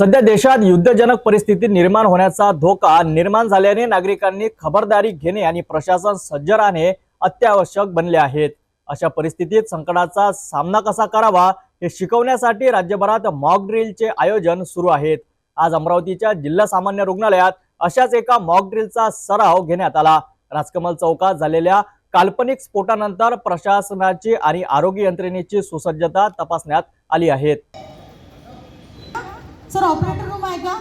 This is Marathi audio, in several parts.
सध्या देशात युद्धजनक परिस्थिती निर्माण होण्याचा धोका निर्माण झाल्याने नागरिकांनी खबरदारी घेणे आणि प्रशासन सज्ज राहणे अत्यावश्यक बनले आहेत। अशा परिस्थितीत संकटाचा सामना कसा करावा हे शिकवण्यासाठी राज्यभरात मॉक ड्रिलचे आयोजन सुरू आहेत। आज अमरावतीच्या जिल्हा सामान्य रुग्णालयात अशाच एका मॉक ड्रिलचा सराव घेण्यात आला। राजकमल चौकात झालेल्या काल्पनिक स्फोटानंतर प्रशासनाची आणि आरोग्य यंत्रणेची सुसज्जता तपासण्यात आली आहे। सर ऑपरेटर रूम आहे का?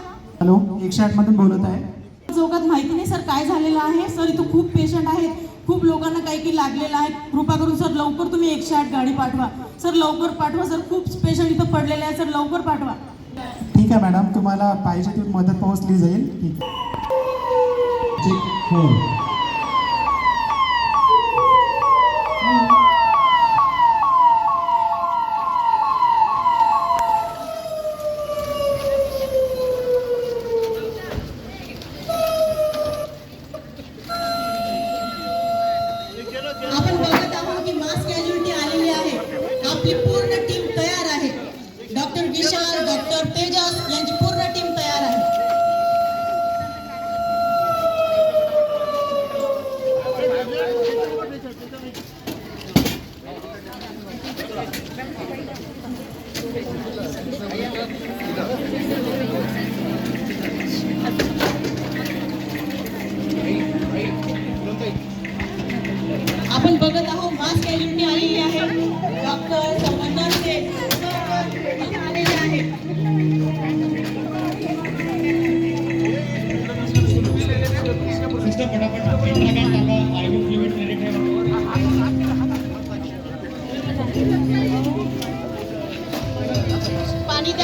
हॅलो, 108 मधून बोलत आहे। चौकात माहिती नाही सर काय झालेलं आहे। सर इथं खूप पेशंट आहेत, खूप लोकांना काही लागलेलं आहे। कृपा करून सर लवकर तुम्ही 108 गाडी पाठवा। सर लवकर पाठवा सर, खूप पेशंट इथं पडलेले आहेत। सर लवकर पाठवा। ठीक आहे मॅडम, तुम्हाला पाहिजे ती मदत पोहोचली जाईल। ठीक आहे। हो, आपण बघत आहोत की मास कॅज्युअलिटी आलेली आहे। आपली पूर्ण टीम तयार आहे। डॉक्टर विशाल, डॉक्टर तेजस यांची पूर्ण टीम तयार आहे। आपण बघत आहोत मास कॅज्युअलिटी आलेली आहे। डॉक्टर संबंधन से आलेले आहे।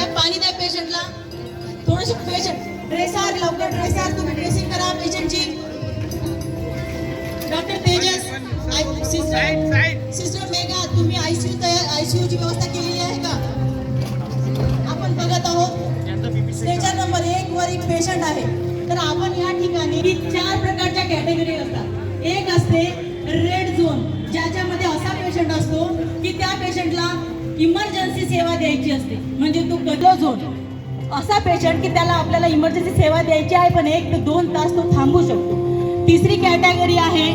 पाणी द्या पेशंटला। थोडेसे पेशंट ड्रेसर, लवकर ड्रेसर तुम्ही ड्रेसिंग करा पेशंटची। डॉक्टर तेजस, सिस्टर मेघा, तुम्ही आयसीयू ची व्यवस्था केलेली आहे का? आपण बघत आहोत स्टेजर नंबर 1 वर एक पेशंट आहे। तर आपण या ठिकाणी 4 प्रकारच्या कॅटेगरी असतात। एक असते रेड झोन, ज्याच्यामध्ये असा पेशंट असतो की त्या पेशंटला इमर्जन्सी सेवा द्यायची असते, म्हणजे तो येलो झोन। असा पेशंट की त्याला आपल्याला इमर्जन्सी सेवा द्यायची आहे पण 1 ते 2 तास तो थांबू शकतो। तिसरी कॅटेगरी आहे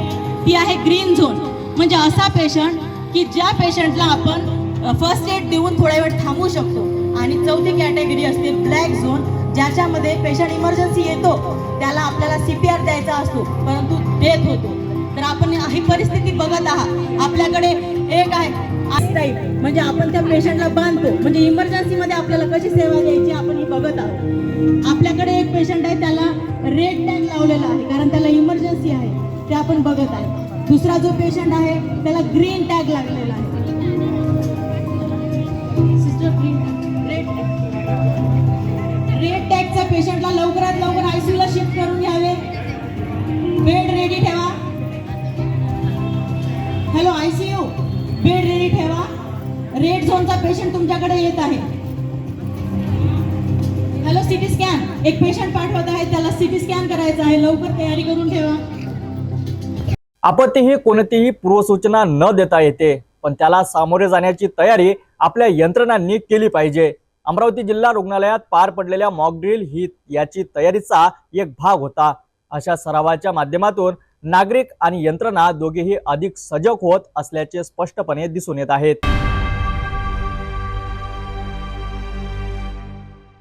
ती आहे ग्रीन झोन, म्हणजे असा पेशंट की ज्या पेशंटला आपण फर्स्ट एड देऊन थोडा वेळ थांबू शकतो। आणि चौथी कॅटेगरी असते ब्लॅक झोन, ज्याच्यामध्ये पेशंट इमर्जन्सी येतो, त्याला आपल्याला CPR द्यायचा असतो परंतु डेथ होतो। तर आपण ही परिस्थिती बघत आहात। आपल्याकडे एक आहे टाईप, म्हणजे आपण त्या पेशंटला बांधतो, म्हणजे इमर्जन्सी मध्ये आपल्याला कशी सेवा द्यायची आपण हे बघत आहोत। आपल्याकडे एक पेशंट आहे, त्याला रेड टॅग लावलेला आहे कारण त्याला इमर्जन्सी आहे, ते आपण बघत आहे। दुसरा जो पेशंट आहे त्याला ग्रीन टॅग लागलेला आहे। सिस्टर रेड टॅगच्या पेशंटला लवकरात लवकर आयसीयू ला शिफ्ट करून घ्यावे। बेड रेडी ठेवा। हॅलो आयसीयू, बेड रेडी ठेवा। रेड झोनचा पेशंट तुमच्याकडे येत आहे। हॅलो सिटी स्कॅन, एक पेशंट पाठवत आहे, त्याला सिटी स्कॅन करायचा आहे, लवकर तयारी करून ठेवा। आपत्ती ही कोणतीही पूर्वसूचना न देता येते, पण त्याला सामोरे जाण्याची तयारी आपल्या यंत्रणांनी केली पाहिजे। अमरावती जिल्हा रुग्णालयात पार पडलेल्या मॉक ड्रिल ही याची तयारीचा एक भाग होता। अशा सरावाच्या माध्यमातून नागरिक आणि यंत्रणा दोघेही अधिक सजग होत असल्याचे स्पष्टपणे दिसून येत आहेत।